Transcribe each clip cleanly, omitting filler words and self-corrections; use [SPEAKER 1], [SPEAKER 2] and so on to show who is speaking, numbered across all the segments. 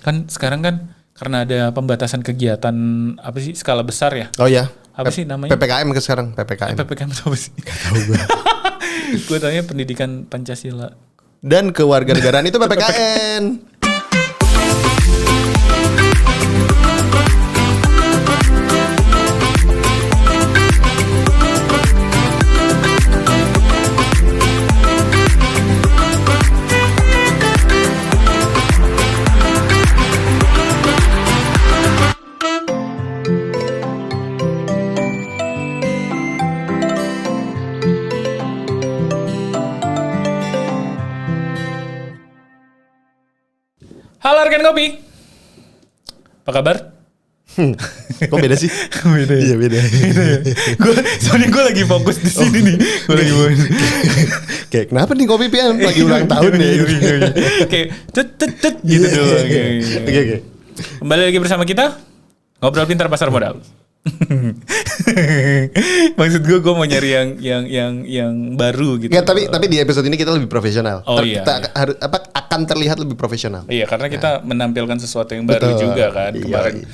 [SPEAKER 1] Kan sekarang kan karena ada pembatasan kegiatan apa sih skala besar ya?
[SPEAKER 2] Oh ya.
[SPEAKER 1] Apa sih namanya?
[SPEAKER 2] PPKM ke sekarang, PPKM.
[SPEAKER 1] PPKM itu apa sih?
[SPEAKER 2] Gak tahu gue.
[SPEAKER 1] Gue tanya pendidikan Pancasila.
[SPEAKER 2] Dan kewarganegaraan itu PPKN.
[SPEAKER 1] Halo rekan kopi. Apa kabar?
[SPEAKER 2] Kok beda sih?
[SPEAKER 1] Beda ya?
[SPEAKER 2] Iya beda.
[SPEAKER 1] Soalnya gue lagi fokus di sini nih. Gue lagi
[SPEAKER 2] Kayak kenapa nih Kopi PM lagi ulang tahun nih?
[SPEAKER 1] Kayak tut gitu doang.
[SPEAKER 2] Oke.
[SPEAKER 1] Kembali lagi bersama kita ngobrol pintar pasar modal. Maksud gue mau nyari yang baru gitu.
[SPEAKER 2] Nggak, tapi di episode ini kita lebih profesional.
[SPEAKER 1] Oh iya.
[SPEAKER 2] Akan terlihat lebih profesional.
[SPEAKER 1] Iya, karena kita menampilkan sesuatu yang baru juga kan kemarin.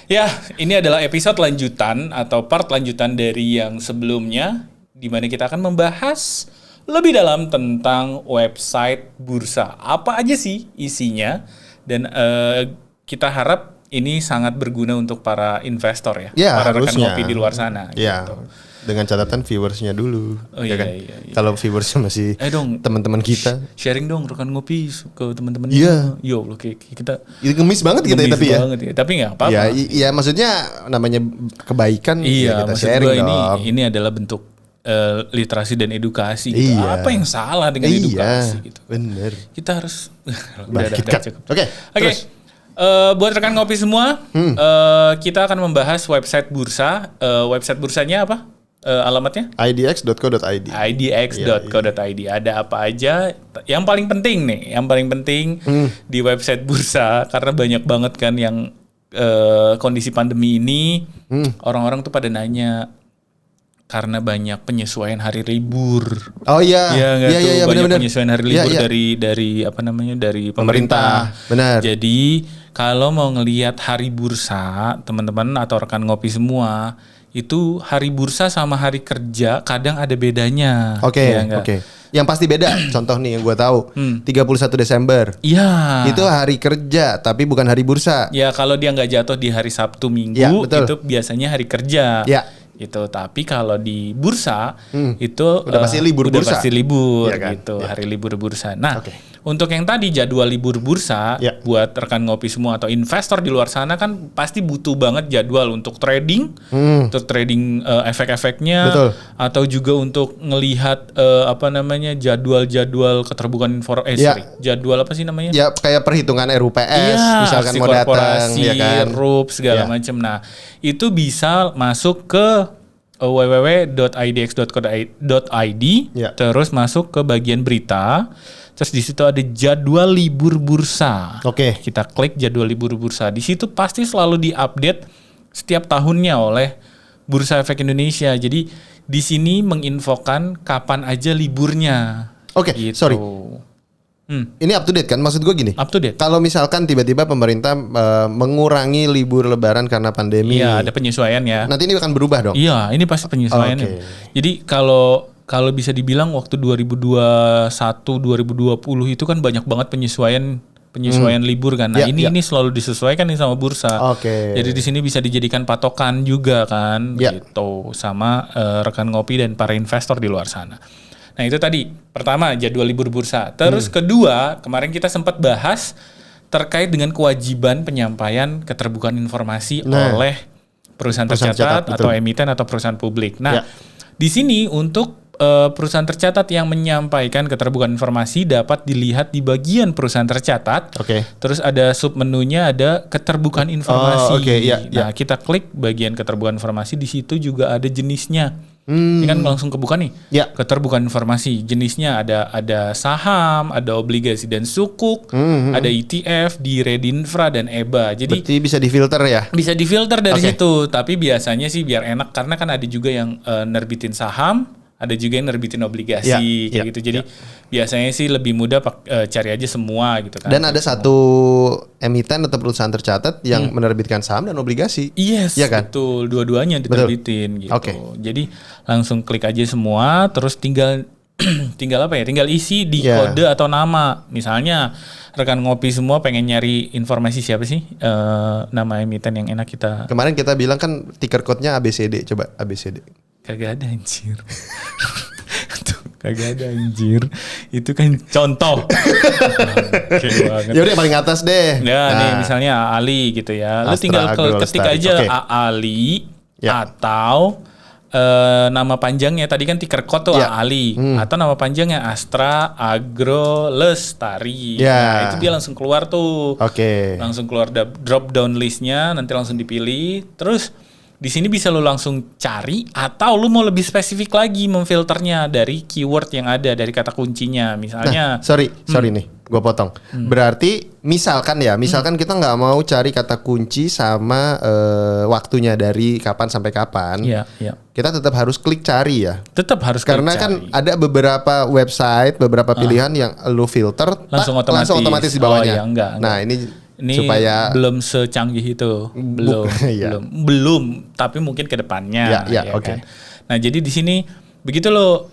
[SPEAKER 1] Ya, ini adalah episode lanjutan atau part lanjutan dari yang sebelumnya, di mana kita akan membahas lebih dalam tentang website bursa. Apa aja sih isinya? Dan kita harap ini sangat berguna untuk para investor ya, para rekan kopi di luar sana.
[SPEAKER 2] Ya,
[SPEAKER 1] gitu.
[SPEAKER 2] Dengan catatan viewersnya dulu.
[SPEAKER 1] Oh
[SPEAKER 2] ya
[SPEAKER 1] iya,
[SPEAKER 2] kan?
[SPEAKER 1] iya.
[SPEAKER 2] Kalau viewersnya masih teman-teman kita.
[SPEAKER 1] Sharing dong rekan ngopi ke teman-teman.
[SPEAKER 2] Iya.
[SPEAKER 1] Yo, loh kayak kita.
[SPEAKER 2] Itu ngemis banget kita tapi ya.
[SPEAKER 1] Tapi nggak apa-apa.
[SPEAKER 2] Iya, maksudnya namanya kebaikan.
[SPEAKER 1] Iya,
[SPEAKER 2] kita
[SPEAKER 1] maksud
[SPEAKER 2] sharing
[SPEAKER 1] gue
[SPEAKER 2] dong.
[SPEAKER 1] ini adalah bentuk literasi dan edukasi gitu. Iya. Apa yang salah dengan edukasi gitu?
[SPEAKER 2] Bener.
[SPEAKER 1] Kita harus
[SPEAKER 2] udah cukup. Oke.
[SPEAKER 1] Buat rekan ngopi semua, kita akan membahas website bursa. Website bursanya apa? Alamatnya?
[SPEAKER 2] idx.co.id.
[SPEAKER 1] idx.co.id. Ada apa aja? Yang paling penting di website bursa, karena banyak banget kan yang kondisi pandemi ini, orang-orang tuh pada nanya karena banyak penyesuaian hari libur.
[SPEAKER 2] Oh iya.
[SPEAKER 1] Iya, banyak
[SPEAKER 2] bener.
[SPEAKER 1] penyesuaian hari libur dari apa namanya, dari pemerintah.
[SPEAKER 2] Benar.
[SPEAKER 1] Jadi kalau mau ngelihat hari bursa, teman-teman atau rekan ngopi semua, itu hari bursa sama hari kerja kadang ada bedanya.
[SPEAKER 2] Oke. Yang pasti beda. Contoh nih yang gue tahu, 31 Desember.
[SPEAKER 1] Iya.
[SPEAKER 2] Itu hari kerja, tapi bukan hari bursa.
[SPEAKER 1] Ya, kalau dia nggak jatuh di hari Sabtu Minggu, itu biasanya hari kerja.
[SPEAKER 2] Ya.
[SPEAKER 1] Gitu. Tapi kalau di bursa itu
[SPEAKER 2] udah pasti libur bursa.
[SPEAKER 1] Pasti libur
[SPEAKER 2] ya kan?
[SPEAKER 1] gitu, hari libur bursa. Nah, untuk yang tadi jadwal libur bursa, buat rekan ngopi semua atau investor di luar sana kan pasti butuh banget jadwal untuk trading, untuk trading efek-efeknya, atau juga untuk ngelihat jadwal-jadwal keterbukaan informasi. Jadwal apa sih namanya?
[SPEAKER 2] Ya kayak perhitungan RUPS, misalkan mau datang, ya kan?
[SPEAKER 1] RUP segala macam. Nah, itu bisa masuk ke www.idx.co.id, terus masuk ke bagian berita, terus di situ ada jadwal libur bursa. Kita klik jadwal libur bursa. Di situ pasti selalu diupdate setiap tahunnya oleh Bursa Efek Indonesia. Jadi di sini menginfokan kapan aja liburnya. Gitu.
[SPEAKER 2] Sorry. Ini up to date kan? Maksud gue gini.
[SPEAKER 1] Up to date.
[SPEAKER 2] Kalau misalkan tiba-tiba pemerintah mengurangi libur lebaran karena pandemi.
[SPEAKER 1] Iya, ada penyesuaian ya.
[SPEAKER 2] Nanti ini akan berubah dong?
[SPEAKER 1] Iya, ini pasti penyesuaian. Jadi kalau bisa dibilang waktu 2021, 2020 itu kan banyak banget penyesuaian libur kan. Nah, ini selalu disesuaikan nih sama bursa. Jadi di sini bisa dijadikan patokan juga kan gitu sama rekan ngopi dan para investor di luar sana. Nah, itu tadi pertama jadwal libur bursa. Terus kedua, kemarin kita sempat bahas terkait dengan kewajiban penyampaian keterbukaan informasi oleh perusahaan tercatat atau emiten atau perusahaan publik. Nah, di sini untuk perusahaan tercatat yang menyampaikan keterbukaan informasi dapat dilihat di bagian perusahaan tercatat. Terus ada submenunya ada keterbukaan informasi. Nah, kita klik bagian keterbukaan informasi, di situ juga ada jenisnya. Ini kan langsung kebuka nih. Keterbukaan informasi. Jenisnya ada saham, ada obligasi dan sukuk, ada ETF, di Redinfra dan EBA. Jadi
[SPEAKER 2] berarti bisa difilter ya? Bisa
[SPEAKER 1] difilter dari situ. Tapi biasanya sih biar enak, karena kan ada juga yang nerbitin saham, ada juga yang nerbitin obligasi kayak gitu. Jadi biasanya sih lebih mudah cari aja semua gitu kan.
[SPEAKER 2] Dan ada satu emiten atau perusahaan tercatat yang menerbitkan saham dan obligasi.
[SPEAKER 1] Yes,
[SPEAKER 2] ya kan?
[SPEAKER 1] betul. Dua-duanya diterbitin gitu. Jadi langsung klik aja semua, terus tinggal apa ya? Tinggal isi di kode atau nama. Misalnya rekan ngopi semua pengen nyari informasi siapa sih nama emiten yang enak kita.
[SPEAKER 2] Kemarin kita bilang kan ticker code-nya ABCD. Coba ABCD.
[SPEAKER 1] Kagak ada anjir. Tuh, kagak ada anjir. Itu kan contoh.
[SPEAKER 2] Ya udah paling atas deh.
[SPEAKER 1] Ya nih misalnya Ali gitu ya. Lu tinggal ketik aja Ali atau nama panjangnya tadi kan ticker code tuh Ali atau nama panjangnya Astra Agro Lestari. Nah, itu dia langsung keluar tuh. Langsung keluar drop down listnya, nanti langsung dipilih. Terus di sini bisa lu langsung cari atau lu mau lebih spesifik lagi memfilternya dari keyword yang ada, dari kata kuncinya. Misalnya
[SPEAKER 2] sorry nih, gue potong. Berarti misalkan kita nggak mau cari kata kunci sama waktunya dari kapan sampai kapan. Kita tetap harus klik cari ya.
[SPEAKER 1] Tetap harus
[SPEAKER 2] karena
[SPEAKER 1] klik
[SPEAKER 2] kan
[SPEAKER 1] cari.
[SPEAKER 2] ada beberapa website, beberapa pilihan yang lu filter langsung otomatis di bawahnya.
[SPEAKER 1] Enggak.
[SPEAKER 2] Nah, ini supaya
[SPEAKER 1] belum secanggih itu, belum, tapi mungkin kedepannya. Kan? Nah, jadi di sini begitu lo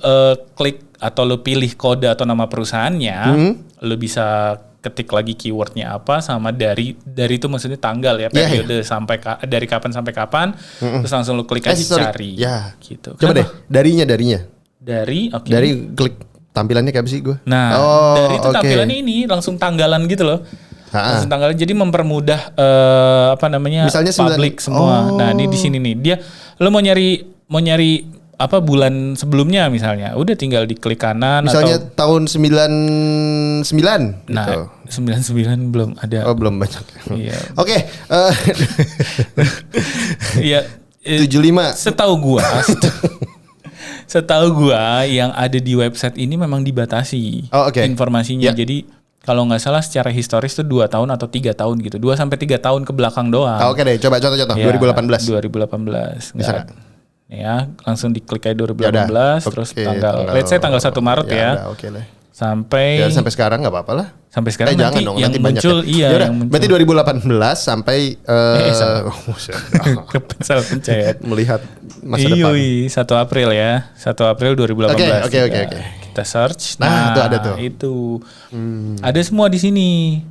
[SPEAKER 1] klik atau lo pilih kode atau nama perusahaannya, lo bisa ketik lagi keywordnya apa sama dari itu maksudnya tanggal ya, periode sampai dari kapan sampai kapan, terus langsung lo klik aja cari. Gitu.
[SPEAKER 2] Coba deh, darinya.
[SPEAKER 1] Dari
[SPEAKER 2] klik tampilannya kayak apa sih gue?
[SPEAKER 1] Nah, dari itu tampilannya ini langsung tanggalan gitu loh. Langsung tanggalnya, jadi mempermudah misalnya publik semua. Nah, ini di sini nih dia lo mau nyari apa bulan sebelumnya misalnya, udah tinggal diklik kanan.
[SPEAKER 2] Misalnya atau tahun 99
[SPEAKER 1] nah,
[SPEAKER 2] gitu.
[SPEAKER 1] 99 belum ada.
[SPEAKER 2] Oh, belum banyak.
[SPEAKER 1] Iya.
[SPEAKER 2] Oke.
[SPEAKER 1] Iya.
[SPEAKER 2] 75.
[SPEAKER 1] Setahu gua yang ada di website ini memang dibatasi informasinya. Jadi kalau nggak salah secara historis tuh 2 tahun atau 3 tahun gitu. 2 sampai 3 tahun ke belakang doang.
[SPEAKER 2] Oke deh, coba contoh.
[SPEAKER 1] Ya,
[SPEAKER 2] 2018.
[SPEAKER 1] Bisa kan? Ya, langsung diklik aja 2018 terus tanggal let's say tanggal 1 Maret ya.
[SPEAKER 2] Oke deh.
[SPEAKER 1] Sampai
[SPEAKER 2] sekarang nggak apa-apa lah.
[SPEAKER 1] Sampai sekarang nanti
[SPEAKER 2] jangan dong,
[SPEAKER 1] yang
[SPEAKER 2] nanti
[SPEAKER 1] muncul
[SPEAKER 2] yang muncul. Berarti 2018 sampai
[SPEAKER 1] salah pencet.
[SPEAKER 2] Melihat masa depan.
[SPEAKER 1] 1 April ya. 1 April 2018.
[SPEAKER 2] Oke.
[SPEAKER 1] Kita search.
[SPEAKER 2] Nah, itu ada tuh.
[SPEAKER 1] Itu. Ada semua di sini.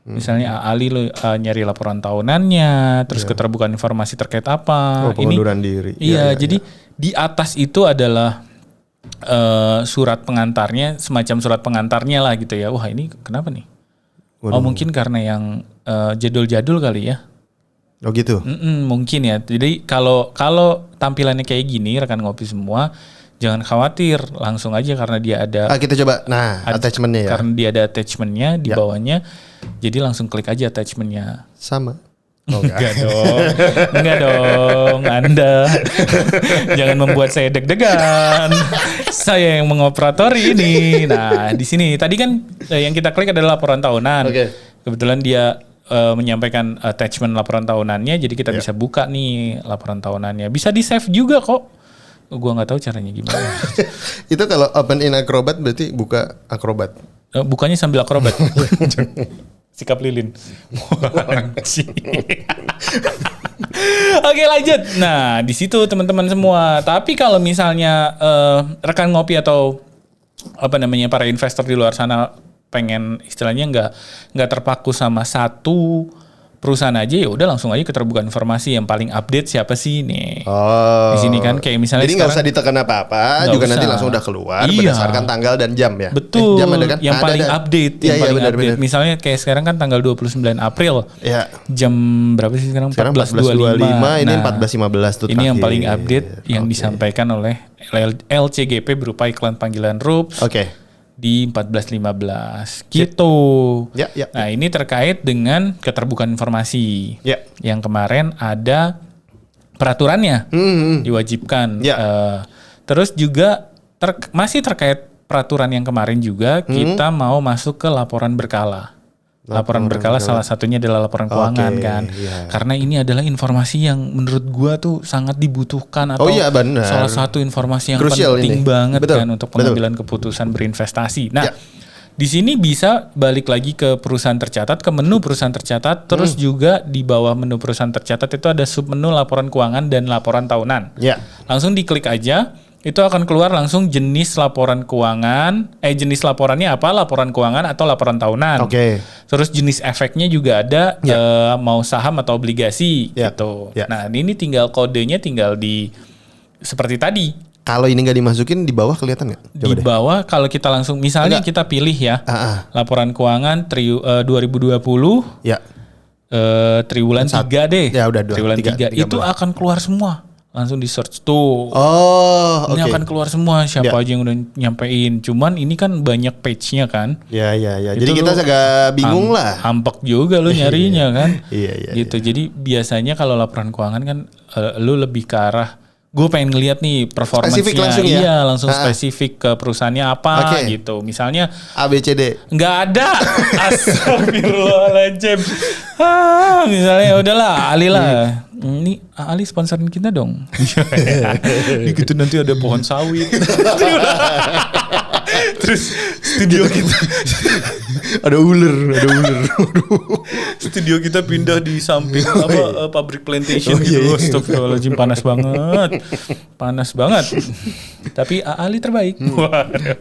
[SPEAKER 1] Misalnya Ali nyari laporan tahunannya, terus keterbukaan informasi terkait apa.
[SPEAKER 2] Pengunduran diri.
[SPEAKER 1] Iya, jadi di atas itu adalah surat pengantarnya, semacam surat pengantarnya lah gitu ya. Wah, ini kenapa nih? Mungkin karena yang jadul-jadul kali ya.
[SPEAKER 2] Oh gitu.
[SPEAKER 1] Mungkin ya. Jadi kalau tampilannya kayak gini, rekan ngopi semua, jangan khawatir, langsung aja karena dia ada.
[SPEAKER 2] Kita coba. Nah, attachmentnya ya.
[SPEAKER 1] Karena dia ada attachmentnya di bawahnya, jadi langsung klik aja attachmentnya.
[SPEAKER 2] Sama.
[SPEAKER 1] Enggak dong, Anda jangan membuat saya deg-degan. Saya yang mengoperatori ini. Nah, di sini tadi kan yang kita klik adalah laporan tahunan. Kebetulan dia menyampaikan attachment laporan tahunannya, jadi kita bisa buka nih laporan tahunannya. Bisa di save juga kok. Gua nggak tahu caranya gimana.
[SPEAKER 2] Itu kalau open in Acrobat berarti buka Acrobat.
[SPEAKER 1] Bukanya sambil Acrobat. Sikap lilin. Oke, lanjut. Nah, di situ teman-teman semua. Tapi kalau misalnya rekan ngopi atau para investor di luar sana pengen istilahnya nggak terpaku sama satu perusahaan aja, ya udah langsung aja keterbukaan informasi yang paling update siapa sih nih. Di sini kan kayak misalnya
[SPEAKER 2] jadi nggak usah ditekan apa-apa, juga nanti langsung udah keluar berdasarkan tanggal dan jam ya.
[SPEAKER 1] Betul.
[SPEAKER 2] Jam ada kan?
[SPEAKER 1] Yang paling update,
[SPEAKER 2] benar.
[SPEAKER 1] Misalnya kayak sekarang kan tanggal 29 April. Jam berapa sih sekarang?
[SPEAKER 2] 14.25. Ini 14.15 tuh.
[SPEAKER 1] Ini yang paling update yang disampaikan oleh LCGP berupa iklan panggilan RUPS. Di 14.15 gitu. Nah, ini terkait dengan keterbukaan informasi. Yang kemarin ada peraturannya diwajibkan. Terus juga masih terkait peraturan yang kemarin juga kita mau masuk ke laporan berkala. Laporan berkala salah satunya adalah laporan keuangan kan. Yeah. Karena ini adalah informasi yang menurut gua tuh sangat dibutuhkan atau salah satu informasi yang crucial penting banget kan untuk pengambilan keputusan berinvestasi. Nah, di sini bisa balik lagi ke perusahaan tercatat, ke menu perusahaan tercatat, terus juga di bawah menu perusahaan tercatat itu ada submenu laporan keuangan dan laporan tahunan. Yeah. Langsung diklik aja. Itu akan keluar langsung jenis laporan keuangan, jenis laporannya apa, laporan keuangan atau laporan tahunan. Oke. Terus jenis efeknya juga ada, mau saham atau obligasi gitu. Nah ini tinggal kodenya tinggal di seperti tadi.
[SPEAKER 2] Kalau ini nggak dimasukin di bawah kelihatan nggak?
[SPEAKER 1] Di bawah kalau kita langsung, misalnya kita pilih ya, laporan keuangan 2020. Ya. Triwulan 3 deh.
[SPEAKER 2] Ya udah
[SPEAKER 1] triwulan 3 itu akan keluar semua. Langsung di search tuh. Ini akan keluar semua siapa aja yang udah nyampein. Cuman ini kan banyak page-nya kan.
[SPEAKER 2] Iya. Jadi kita agak bingung lah.
[SPEAKER 1] Hampek juga lu nyarinya kan.
[SPEAKER 2] Iya.
[SPEAKER 1] Gitu. Jadi biasanya kalau laporan keuangan kan lu lebih ke arah gue pengen ngeliat nih performance-nya.
[SPEAKER 2] Langsung ya?
[SPEAKER 1] Iya, langsung spesifik ke perusahaannya apa gitu. Misalnya
[SPEAKER 2] ABCD.
[SPEAKER 1] Nggak ada. Astagfirullahaladzim. Misalnya udahlah Ali lah. Ini Ali sponsorin kita dong. Gitu nanti ada pohon sawit. Terus studio kita
[SPEAKER 2] ada ular.
[SPEAKER 1] Studio kita pindah di samping pabrik plantation gitu. Astagfirullahaladzim, panas banget. Tapi Ali terbaik.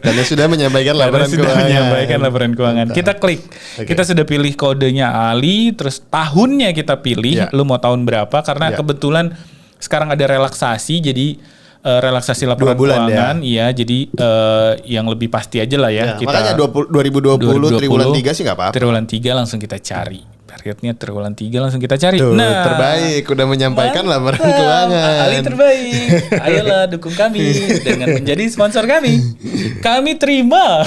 [SPEAKER 2] Karena sudah menyampaikan
[SPEAKER 1] laporan keuangan. Kita klik. Kita sudah pilih kodenya Ali, terus tahunnya kita pilih. Lu mau tahun berapa? Karena kebetulan sekarang ada relaksasi, jadi relaksasi laporan keuangan, jadi yang lebih pasti aja lah ya.
[SPEAKER 2] Makanya 2020 triwulan 3 sih nggak apa-apa.
[SPEAKER 1] Triwulan 3 langsung kita cari. Periodnya triwulan 3 langsung kita cari.
[SPEAKER 2] Tuh, terbaik, udah menyampaikan laporan keuangan.
[SPEAKER 1] Ali terbaik. Ayolah dukung kami dengan menjadi sponsor kami. Kami terima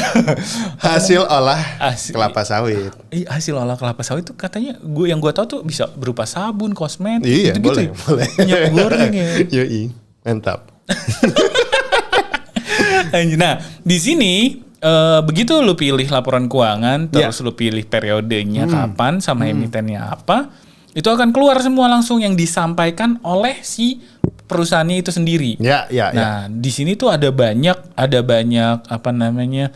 [SPEAKER 2] hasil olah kelapa sawit.
[SPEAKER 1] Hasil olah kelapa sawit itu katanya yang gue tahu tuh bisa berupa sabun, kosmetik,
[SPEAKER 2] gitu
[SPEAKER 1] boleh. Minyak goreng ya.
[SPEAKER 2] Yoi, mantap.
[SPEAKER 1] Nah, di sini begitu lu pilih laporan keuangan, terus lu pilih periodenya kapan sama emitennya apa, itu akan keluar semua langsung yang disampaikan oleh si perusahaannya itu sendiri. Nah, di sini tuh ada banyak apa namanya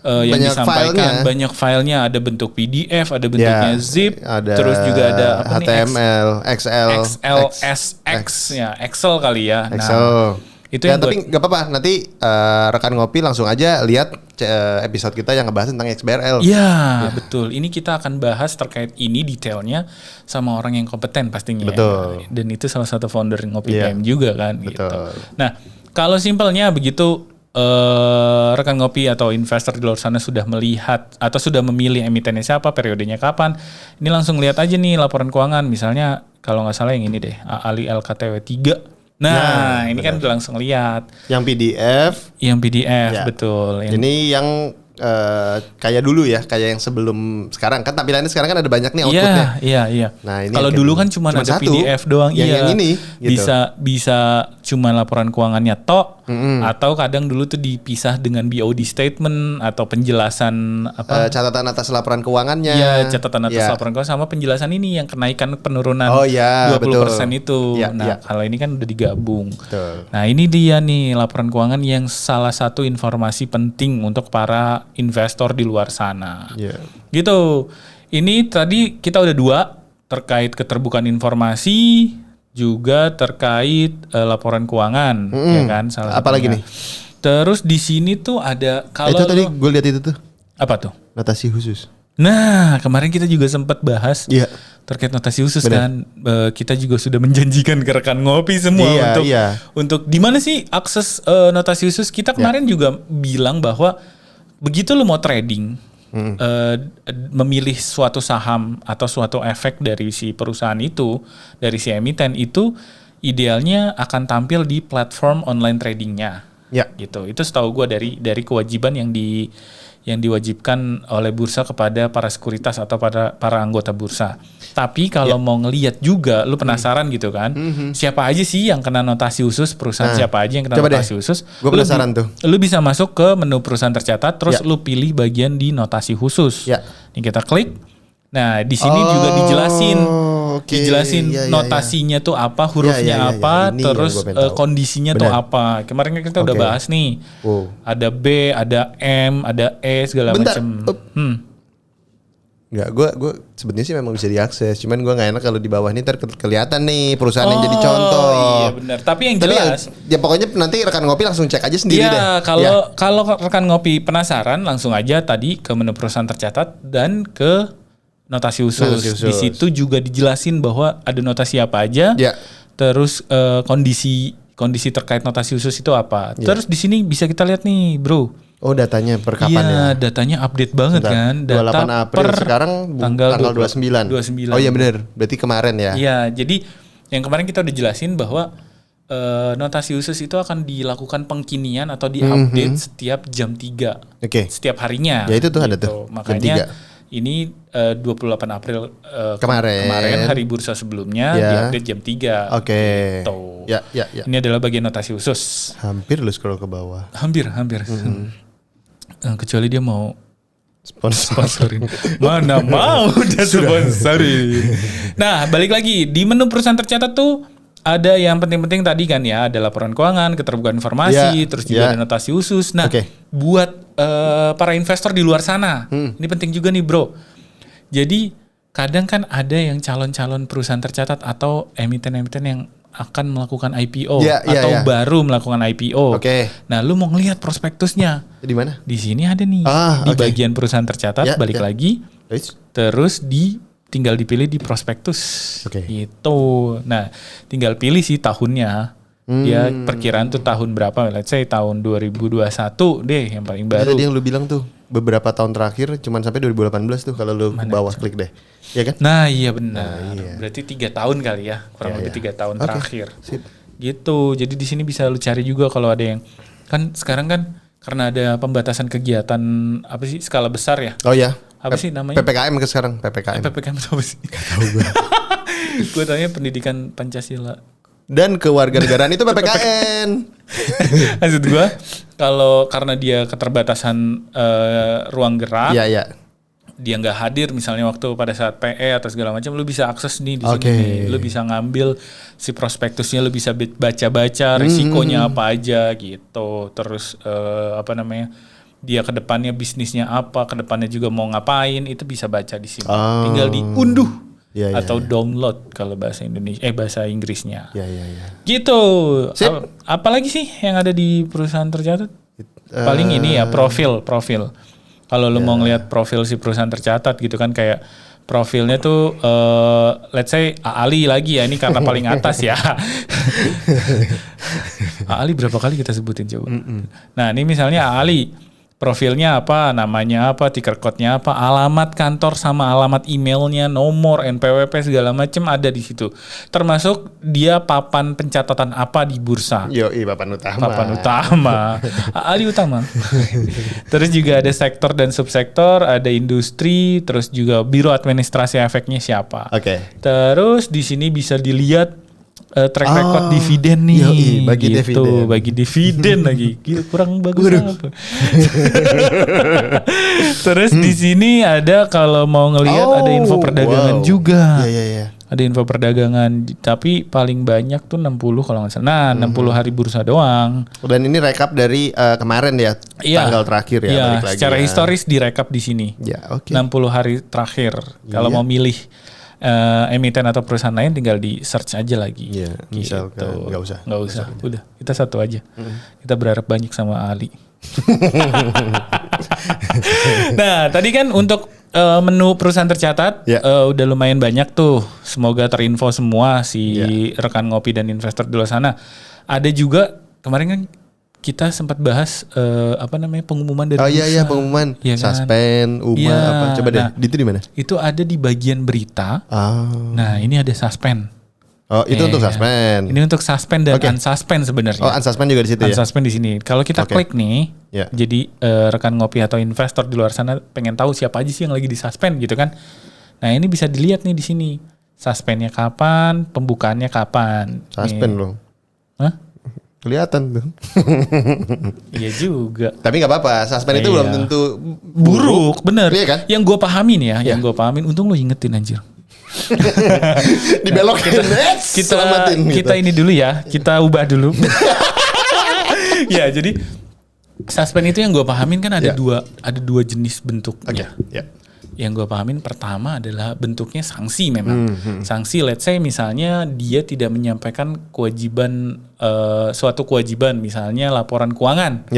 [SPEAKER 1] yang
[SPEAKER 2] banyak
[SPEAKER 1] disampaikan, banyak filenya, ada bentuk PDF, ada bentuknya zip, terus juga ada apa
[SPEAKER 2] HTML,
[SPEAKER 1] XLSX, Excel kali ya.
[SPEAKER 2] Excel.
[SPEAKER 1] Nah, itu
[SPEAKER 2] tapi nggak apa-apa, nanti rekan ngopi langsung aja lihat episode kita yang ngebahas tentang XBRL.
[SPEAKER 1] Iya, betul. Ini kita akan bahas terkait ini detailnya sama orang yang kompeten pastinya.
[SPEAKER 2] Betul.
[SPEAKER 1] Dan itu salah satu founder Ngopi PM juga kan. Betul. Gitu. Nah, kalau simpelnya begitu rekan ngopi atau investor di luar sana sudah melihat atau sudah memilih emitennya siapa, periodenya kapan, ini langsung lihat aja nih laporan keuangan. Misalnya kalau nggak salah yang ini deh, Ali LKTW 3. Nah, ini kan udah langsung lihat.
[SPEAKER 2] Yang PDF,
[SPEAKER 1] betul.
[SPEAKER 2] Ini yang kayak dulu ya, kayak yang sebelum sekarang kan tampilannya sekarang kan ada banyak nih outputnya.
[SPEAKER 1] Iya.
[SPEAKER 2] Nah, ini
[SPEAKER 1] kalau dulu kan cuma ada
[SPEAKER 2] satu,
[SPEAKER 1] PDF doang.
[SPEAKER 2] Yang ini gitu.
[SPEAKER 1] bisa cuma laporan keuangannya tok, atau kadang dulu tuh dipisah dengan BOD statement atau penjelasan apa?
[SPEAKER 2] Catatan atas laporan keuangannya.
[SPEAKER 1] Iya, catatan atas laporan keuangan sama penjelasan ini yang kenaikan penurunan 20% itu. Kalau ini kan udah digabung.
[SPEAKER 2] Betul.
[SPEAKER 1] Nah, ini dia nih laporan keuangan yang salah satu informasi penting untuk para investor di luar sana. Gitu. Ini tadi kita udah 2 terkait keterbukaan informasi, juga terkait laporan keuangan, ya kan?
[SPEAKER 2] Apalagi nih?
[SPEAKER 1] Terus di sini tuh ada kalau
[SPEAKER 2] itu tadi gue lihat itu tuh.
[SPEAKER 1] Apa tuh?
[SPEAKER 2] Notasi khusus.
[SPEAKER 1] Nah, kemarin kita juga sempat bahas terkait notasi khusus. Kan. Kita juga sudah menjanjikan ke rekan ngopi semua untuk di mana sih akses notasi khusus. Kita kemarin juga bilang bahwa begitu lu mau trading, memilih suatu saham atau suatu efek dari si perusahaan itu, dari si emiten itu, idealnya akan tampil di platform online tradingnya. Gitu. Itu setahu gue dari kewajiban yang diwajibkan oleh bursa kepada para sekuritas atau para anggota bursa. Tapi kalau mau ngelihat juga, lu penasaran gitu kan, siapa aja sih yang kena notasi khusus, perusahaan siapa aja yang kena notasi khusus.
[SPEAKER 2] Gue penasaran tuh.
[SPEAKER 1] Lu bisa masuk ke menu perusahaan tercatat, terus lu pilih bagian di notasi khusus. Ini kita klik. Nah, di sini juga dijelasin. Dijelasin notasinya tuh apa, hurufnya apa, terus kondisinya tuh apa. Kemarin kan kita udah bahas nih. Ada B, ada M, ada E segala macam.
[SPEAKER 2] Enggak, gue sebenarnya sih memang bisa diakses. Cuman gue nggak enak kalau di bawah ini kelihatan nih perusahaan yang jadi contoh.
[SPEAKER 1] Iya benar. Tapi yang jelas.
[SPEAKER 2] Ya pokoknya nanti rekan ngopi langsung cek aja sendiri deh.
[SPEAKER 1] Iya, kalau rekan ngopi penasaran langsung aja tadi ke menu perusahaan tercatat dan ke notasi khusus. Di situ juga dijelasin bahwa ada notasi apa aja. Ya. Terus kondisi terkait notasi khusus itu apa. Ya. Terus di sini bisa kita lihat nih, Bro.
[SPEAKER 2] Oh, datanya per kapan ya?
[SPEAKER 1] Iya, datanya update banget kan.
[SPEAKER 2] Data 28 April sekarang tanggal 29. Oh iya benar, berarti kemarin ya.
[SPEAKER 1] Iya, jadi yang kemarin kita udah jelasin bahwa notasi khusus itu akan dilakukan pengkinian atau diupdate setiap jam 3. Setiap harinya.
[SPEAKER 2] Ya itu tuh ada tuh.
[SPEAKER 1] Makanya ini 28 April kemarin hari bursa sebelumnya diupdate jam 3.
[SPEAKER 2] Gitu. Ya.
[SPEAKER 1] Ini adalah bagian notasi khusus.
[SPEAKER 2] Hampir lu scroll ke bawah.
[SPEAKER 1] Hampir. Kecuali dia mau sponsorin. Mana mau dia sponsorin. Nah, balik lagi di menu perusahaan tercatat tuh ada yang penting-penting tadi kan ya, ada laporan keuangan, keterbukaan informasi, terus juga ada notasi khusus. Nah, buat para investor di luar sana, ini penting juga nih, Bro. Jadi kadang kan ada yang calon-calon perusahaan tercatat atau emiten-emiten yang akan melakukan IPO atau baru melakukan IPO. Nah, lu mau ngelihat prospektusnya
[SPEAKER 2] di mana?
[SPEAKER 1] Di sini ada nih di bagian perusahaan tercatat. Balik lagi, terus tinggal dipilih di prospektus. Gitu. Nah, tinggal pilih sih tahunnya. Ya perkiraan tuh tahun berapa? Let's say tahun 2021 deh yang paling baru.
[SPEAKER 2] Tadi yang lu bilang tuh beberapa tahun terakhir cuman sampai 2018 tuh kalau lu bawah klik deh. Ya kan?
[SPEAKER 1] Nah iya benar. Berarti 3 tahun kali ya, kurang lebih 3 tahun terakhir. Gitu. Jadi di sini bisa lu cari juga kalau ada yang kan sekarang kan karena ada pembatasan kegiatan apa sih skala besar ya?
[SPEAKER 2] Oh ya.
[SPEAKER 1] Apa sih namanya?
[SPEAKER 2] PPKM ke sekarang, PPKM.
[SPEAKER 1] PPKM itu apa sih?
[SPEAKER 2] Gak tahu gue.
[SPEAKER 1] Gue tanya pendidikan Pancasila.
[SPEAKER 2] Dan kewarganegaraan itu PPKN.
[SPEAKER 1] Maksud gue kalau karena dia keterbatasan ruang gerak. Dia nggak hadir misalnya waktu pada saat PE atau segala macam, lu bisa akses nih di sini, lu bisa ngambil si prospektusnya, lu bisa baca-baca resikonya apa aja gitu, terus dia kedepannya bisnisnya apa, kedepannya juga mau ngapain, itu bisa baca di sini, tinggal diunduh atau download kalau bahasa Indonesia, bahasa Inggrisnya, gitu. Apalagi sih yang ada di perusahaan tercatat? Paling ini ya profil. Kalau lu mau ngelihat profil si perusahaan tercatat gitu kan, kayak profilnya tuh let's say Ali lagi ya, ini karena paling atas ya. Ali berapa kali kita sebutin coba. Nah ini misalnya Ali, profilnya apa, namanya apa, ticker code-nya apa, alamat kantor sama alamat emailnya, nomor, NPWP segala macam ada di situ. Termasuk dia papan pencatatan apa di bursa.
[SPEAKER 2] Papan
[SPEAKER 1] utama. Ali utama. Terus juga ada sektor dan subsektor, ada industri, terus juga biro administrasi efeknya siapa. Terus di sini bisa dilihat track record dividen nih, bagi dividen lagi. Gila, kurang bagus apa. Terus di sini ada kalau mau ngelihat ada info perdagangan juga. Ada info perdagangan, tapi paling banyak tuh 60 kalau nggak salah. Nah, 60 hari bursa doang.
[SPEAKER 2] Dan ini rekap dari kemarin ya, tanggal terakhir ya.
[SPEAKER 1] Iya, secara historis direkap di sini. 60 hari terakhir. Kalau mau milih emiten atau perusahaan lain tinggal di search aja lagi.
[SPEAKER 2] Misalkan nggak usah.
[SPEAKER 1] Udah, kita satu aja. Kita berharap banyak sama Ali. Nah, tadi kan untuk menu perusahaan tercatat udah lumayan banyak tuh. Semoga terinfo semua si rekan ngopi dan investor di luar sana. Ada juga kemarin kan kita sempat bahas pengumuman dari bursa.
[SPEAKER 2] Pengumuman.
[SPEAKER 1] Ya kan?
[SPEAKER 2] Suspend, apa. Coba deh, itu di mana?
[SPEAKER 1] Itu ada di bagian berita. Nah, ini ada suspend.
[SPEAKER 2] Oh, itu untuk suspend.
[SPEAKER 1] Ini untuk suspend dan unsuspend sebenarnya.
[SPEAKER 2] Oh, unsuspend juga di situ ya.
[SPEAKER 1] Unsuspend di sini. Kalau kita klik nih, jadi rekan ngopi atau investor di luar sana pengen tahu siapa aja sih yang lagi di suspend gitu kan. Nah, ini bisa dilihat nih di sini. Suspendnya kapan, pembukaannya kapan.
[SPEAKER 2] Suspend loh.
[SPEAKER 1] Hah?
[SPEAKER 2] Kelihatan tuh.
[SPEAKER 1] Iya juga.
[SPEAKER 2] Tapi nggak apa-apa, suspend itu belum tentu
[SPEAKER 1] buruk, bener.
[SPEAKER 2] Iya kan?
[SPEAKER 1] Yang gue pahamin ya, yang gue pahamin. Untung lu ingetin anjir.
[SPEAKER 2] Dibelokin.
[SPEAKER 1] Kita ini dulu ya, kita ubah dulu. Ya, jadi suspend itu yang gue pahamin kan ada dua jenis bentuknya. Yang gue pahamin pertama adalah bentuknya sanksi memang. Sanksi let's say misalnya dia tidak menyampaikan kewajiban suatu kewajiban misalnya laporan keuangan.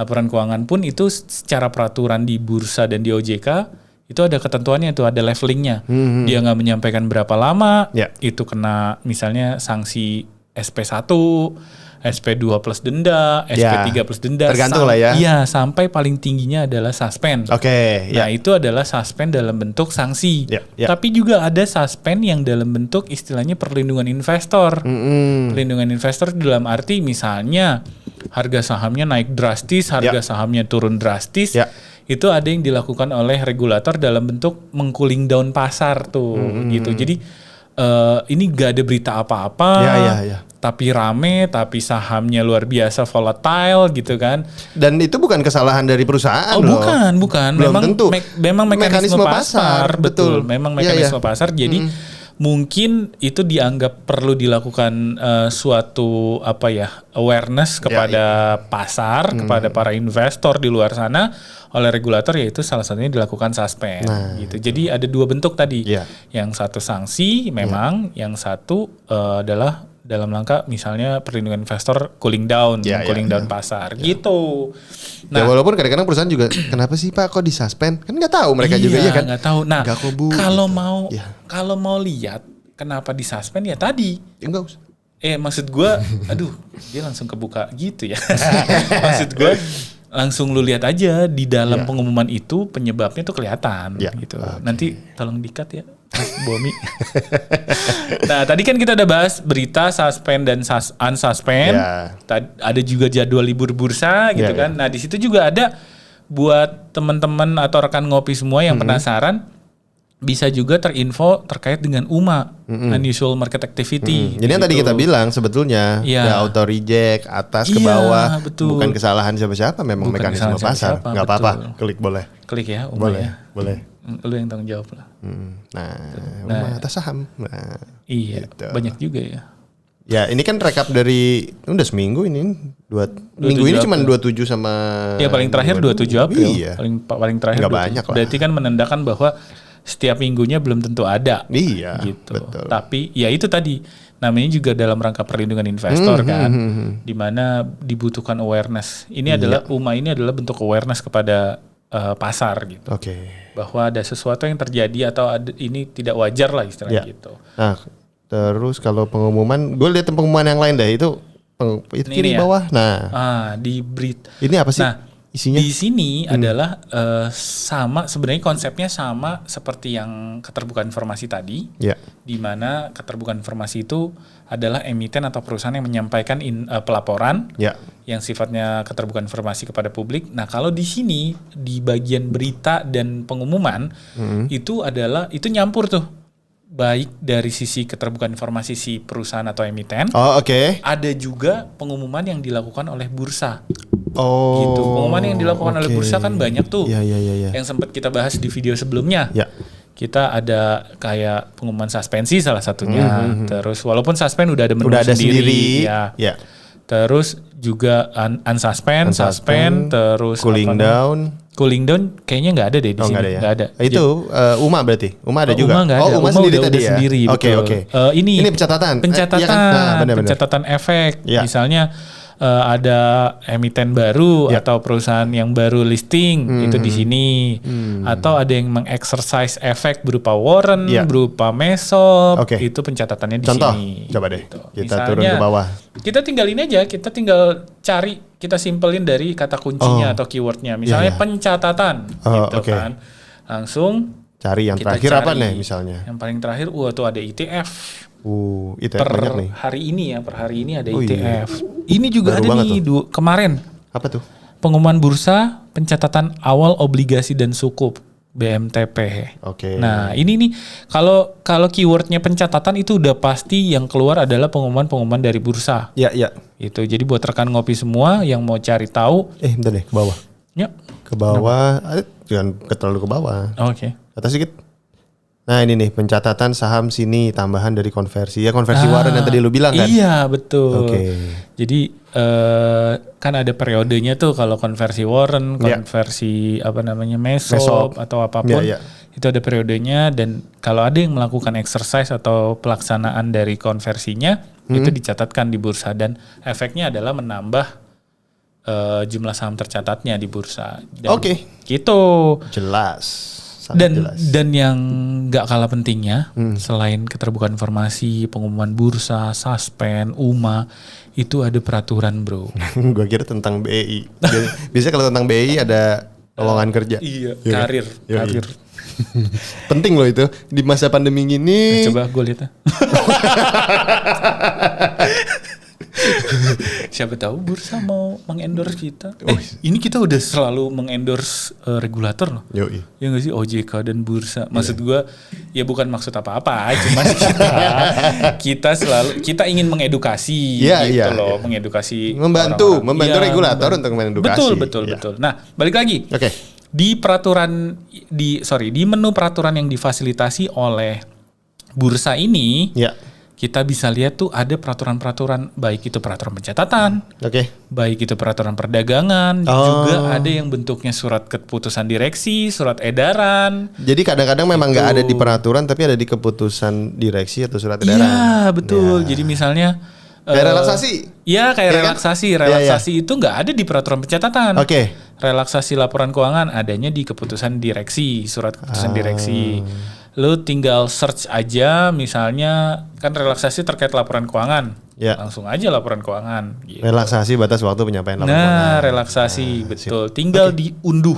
[SPEAKER 1] Laporan keuangan pun itu secara peraturan di bursa dan di OJK itu ada ketentuannya, itu ada levelingnya. Dia nggak menyampaikan berapa lama, itu kena misalnya sanksi SP1, SP2 plus denda, SP3 plus denda.
[SPEAKER 2] Tergantung lah ya.
[SPEAKER 1] Iya, sampai paling tingginya adalah suspend. Nah, itu adalah suspend dalam bentuk sanksi. Tapi juga ada suspend yang dalam bentuk istilahnya perlindungan investor. Perlindungan investor dalam arti misalnya harga sahamnya naik drastis, harga sahamnya turun drastis. Itu ada yang dilakukan oleh regulator dalam bentuk meng-cooling down pasar tuh gitu. Jadi ini gak ada berita apa-apa, tapi rame, tapi sahamnya luar biasa volatile gitu kan.
[SPEAKER 2] Dan itu bukan kesalahan dari perusahaan
[SPEAKER 1] loh. Bukan.
[SPEAKER 2] Belum tentu.
[SPEAKER 1] Memang mekanisme pasar. Betul. Memang mekanisme pasar. Jadi mungkin itu dianggap perlu dilakukan suatu awareness kepada pasar, kepada para investor di luar sana oleh regulator, yaitu salah satunya dilakukan suspend gitu. Jadi ada dua bentuk tadi. Yang satu sanksi memang, yang satu adalah dalam langkah misalnya perlindungan investor cooling down pasar gitu.
[SPEAKER 2] Nah, walaupun kadang-kadang perusahaan juga kenapa sih Pak kok disuspend? Kan nggak tahu mereka juga ya kan.
[SPEAKER 1] Nggak tahu. Nah, kalau mau
[SPEAKER 2] gitu.
[SPEAKER 1] lihat kenapa disuspend ya tadi.
[SPEAKER 2] Enggak usah.
[SPEAKER 1] Maksud gue, aduh dia langsung kebuka gitu ya. Maksud gue langsung lu lihat aja di dalam pengumuman itu penyebabnya tuh kelihatan gitu. Nanti tolong di-cut ya Mas Bomi. Nah, tadi kan kita udah bahas berita suspend dan unsuspend. Ada juga jadwal libur bursa gitu kan. Nah, di situ juga ada buat teman-teman atau rekan ngopi semua yang penasaran, bisa juga terinfo terkait dengan UMA, unusual market activity.
[SPEAKER 2] Jadi yang tadi kita bilang sebetulnya auto reject atas ke bawah, bukan kesalahan siapa-siapa, memang bukan mekanisme pasar. Nggak apa-apa, klik boleh.
[SPEAKER 1] Klik ya, UMA
[SPEAKER 2] boleh.
[SPEAKER 1] Lu yang tanggung jawab lah.
[SPEAKER 2] UMA atas saham.
[SPEAKER 1] Gitu. Banyak juga ya.
[SPEAKER 2] Ya ini kan rekap dari udah seminggu ini, minggu ini cuma 27 sama.
[SPEAKER 1] Ya paling terakhir 27 April.
[SPEAKER 2] Iya.
[SPEAKER 1] Paling terakhir.
[SPEAKER 2] Nggak banyak lah.
[SPEAKER 1] Berarti kan menandakan bahwa setiap minggunya belum tentu ada.
[SPEAKER 2] Iya,
[SPEAKER 1] gitu.
[SPEAKER 2] Betul.
[SPEAKER 1] Tapi ya itu tadi namanya juga dalam rangka perlindungan investor kan, di mana dibutuhkan awareness. Ini adalah UMA ini adalah bentuk awareness kepada pasar gitu. Bahwa ada sesuatu yang terjadi atau ini tidak wajar lah istilahnya gitu.
[SPEAKER 2] Nah, terus kalau pengumuman, gue lihat pengumuman yang lain deh itu kiri bawah. Nah,
[SPEAKER 1] di berita.
[SPEAKER 2] Ini apa sih?
[SPEAKER 1] Nah, isinya di sini adalah sama, sebenarnya konsepnya sama seperti yang keterbukaan informasi tadi, di mana keterbukaan informasi itu adalah emiten atau perusahaan yang menyampaikan pelaporan yang sifatnya keterbukaan informasi kepada publik. Nah, kalau di sini di bagian berita dan pengumuman itu nyampur tuh, baik dari sisi keterbukaan informasi si perusahaan atau emiten. Ada juga pengumuman yang dilakukan oleh bursa. Gitu. Pengumuman yang dilakukan oleh bursa kan banyak tuh. Yang sempat kita bahas di video sebelumnya. Kita ada kayak pengumuman suspensi salah satunya. Terus walaupun suspend udah ada menu sendiri. Terus juga unsuspend, suspend, terus cooling down kayaknya nggak ada deh di sini. Nggak ada.
[SPEAKER 2] Itu UMA berarti. UMA ada juga.
[SPEAKER 1] UMA nggak ada.
[SPEAKER 2] UMA sendiri tadi ya.
[SPEAKER 1] Sendiri, ini
[SPEAKER 2] pencatatan.
[SPEAKER 1] Pencatatan efek. Misalnya ada emiten baru atau perusahaan yang baru listing itu di sini, atau ada yang mengexercise efek berupa warrant, berupa mesop, itu pencatatannya di sini.
[SPEAKER 2] Coba deh
[SPEAKER 1] gitu.
[SPEAKER 2] kita turun ke bawah.
[SPEAKER 1] Kita tinggal ini aja, kita tinggal cari, kita simpelin dari kata kuncinya atau keywordnya, misalnya pencatatan, gitu kan, langsung
[SPEAKER 2] cari yang terakhir apa nih misalnya?
[SPEAKER 1] Yang paling terakhir, tuh ada ETF.
[SPEAKER 2] ETF
[SPEAKER 1] per
[SPEAKER 2] banyak nih.
[SPEAKER 1] hari ini ada ETF. Ini juga baru ada nih kemarin.
[SPEAKER 2] Apa tuh?
[SPEAKER 1] Pengumuman bursa pencatatan awal obligasi dan sukuk. BMTP.
[SPEAKER 2] Oke.
[SPEAKER 1] Nah, ini nih kalau keywordnya pencatatan itu udah pasti yang keluar adalah pengumuman dari bursa.
[SPEAKER 2] Iya.
[SPEAKER 1] Itu. Jadi buat rekan ngopi semua yang mau cari tahu.
[SPEAKER 2] Bentar deh, ke bawah.
[SPEAKER 1] Ya.
[SPEAKER 2] Ke bawah, jangan terlalu ke bawah.
[SPEAKER 1] Oke.
[SPEAKER 2] Atas sedikit. Nah ini nih pencatatan saham sini tambahan dari konversi. Ya konversi warren yang tadi lu bilang kan?
[SPEAKER 1] Iya betul.
[SPEAKER 2] Oke.
[SPEAKER 1] Jadi kan ada periodenya tuh kalau konversi warren, konversi mesop atau apapun. Itu ada periodenya dan kalau ada yang melakukan exercise atau pelaksanaan dari konversinya itu dicatatkan di bursa dan efeknya adalah menambah jumlah saham tercatatnya di bursa. Oke. Gitu.
[SPEAKER 2] Jelas.
[SPEAKER 1] Dan yang nggak kalah pentingnya selain keterbukaan informasi, pengumuman bursa, suspend, UMA itu ada peraturan bro.
[SPEAKER 2] Gua kira tentang BI. Biasanya kalau tentang BI ada lowongan kerja.
[SPEAKER 1] Iya. Karir.
[SPEAKER 2] Penting loh itu di masa pandemi gini.
[SPEAKER 1] Coba gue lihat. Siapa tahu bursa mau mengendorse kita. Ini kita udah selalu mengendorse regulator loh.
[SPEAKER 2] Yoi.
[SPEAKER 1] Ya nggak sih OJK dan bursa. Maksud gue ya bukan maksud apa-apa, cuman kita ingin mengedukasi loh, mengedukasi
[SPEAKER 2] membantu regulator untuk mengedukasi.
[SPEAKER 1] Betul. Nah, balik lagi.
[SPEAKER 2] Oke.
[SPEAKER 1] Di menu peraturan yang difasilitasi oleh bursa ini.
[SPEAKER 2] Ya.
[SPEAKER 1] Kita bisa lihat tuh ada peraturan-peraturan, baik itu peraturan pencatatan, baik itu peraturan perdagangan, juga ada yang bentuknya surat keputusan direksi, surat edaran.
[SPEAKER 2] Jadi kadang-kadang memang nggak ada di peraturan, tapi ada di keputusan direksi atau surat edaran.
[SPEAKER 1] Iya betul. Jadi misalnya
[SPEAKER 2] kayak relaksasi.
[SPEAKER 1] Iya kayak relaksasi. Kan? Relaksasi itu nggak ada di peraturan pencatatan. Relaksasi laporan keuangan adanya di keputusan direksi, surat keputusan direksi. Lu tinggal search aja misalnya kan relaksasi terkait laporan keuangan. Langsung aja laporan keuangan. Gitu.
[SPEAKER 2] Relaksasi batas waktu penyampaian laporan keuangan.
[SPEAKER 1] Nah, relaksasi betul. Tinggal diunduh.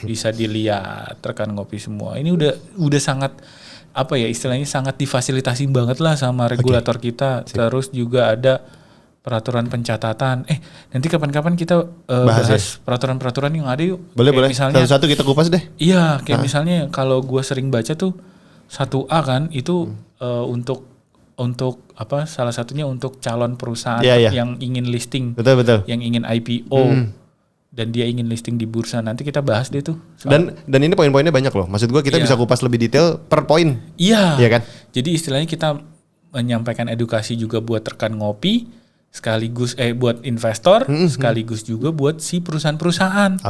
[SPEAKER 1] Bisa dilihat rekan ngopi semua. Ini udah sangat istilahnya sangat difasilitasi banget lah sama regulator kita. Terus juga ada peraturan pencatatan. Nanti kapan-kapan kita bahas peraturan-peraturan yang ada yuk.
[SPEAKER 2] Boleh. Misalnya, satu-satu kita kupas deh.
[SPEAKER 1] Iya, kayak misalnya kalau gue sering baca tuh 1A kan itu untuk salah satunya untuk calon perusahaan yang ingin listing.
[SPEAKER 2] Betul.
[SPEAKER 1] Yang ingin IPO. Dan dia ingin listing di bursa. Nanti kita bahas deh tuh.
[SPEAKER 2] Dan ini poin-poinnya banyak loh. Maksud gue kita bisa kupas lebih detail per poin.
[SPEAKER 1] Iya.
[SPEAKER 2] Iya kan?
[SPEAKER 1] Jadi istilahnya kita menyampaikan edukasi juga buat rekan ngopi. Sekaligus buat investor, sekaligus juga buat si perusahaan-perusahaan.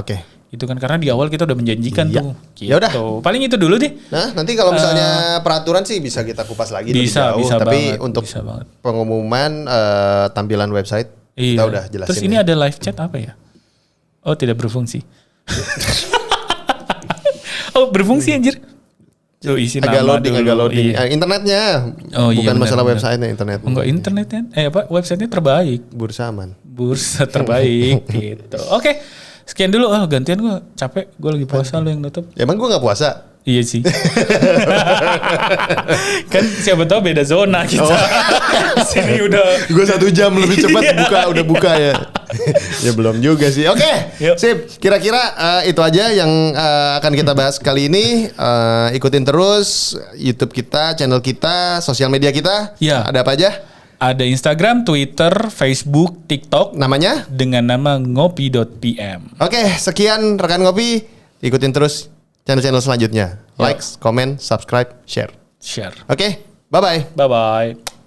[SPEAKER 1] Itu kan karena di awal kita udah menjanjikan tuh. Gitu.
[SPEAKER 2] Ya udah.
[SPEAKER 1] Paling itu dulu deh.
[SPEAKER 2] Nah, nanti kalau misalnya peraturan sih bisa kita kupas lagi lebih jauh. Tapi banget, untuk pengumuman tampilan website kita udah jelasin.
[SPEAKER 1] Terus ini ada live chat apa ya? Oh, tidak berfungsi. Berfungsi anjir. Isi
[SPEAKER 2] agak
[SPEAKER 1] nama
[SPEAKER 2] loading. Internetnya bukan masalah websitenya, internetnya.
[SPEAKER 1] Enggak internetnya, websitenya terbaik.
[SPEAKER 2] Bursa aman.
[SPEAKER 1] Bursa terbaik gitu. Oke, sekian dulu. Gantian gue capek, gue lagi puasa, lu yang nutup.
[SPEAKER 2] Emang gue nggak puasa?
[SPEAKER 1] Iya sih. Kan siapa tahu beda zona kita. Sini udah.
[SPEAKER 2] Gue 1 jam lebih cepat udah buka ya. Ya belum juga sih. Oke, sip. Kira-kira itu aja yang akan kita bahas kali ini. Ikutin terus YouTube kita, channel kita, sosial media kita. Ada apa aja?
[SPEAKER 1] Ada Instagram, Twitter, Facebook, TikTok.
[SPEAKER 2] Namanya?
[SPEAKER 1] Dengan nama ngopi.pm.
[SPEAKER 2] Oke, sekian rekan ngopi. Ikutin terus channel-channel selanjutnya. Like, comment, subscribe, share.
[SPEAKER 1] Share.
[SPEAKER 2] Oke, bye-bye.
[SPEAKER 1] Bye-bye.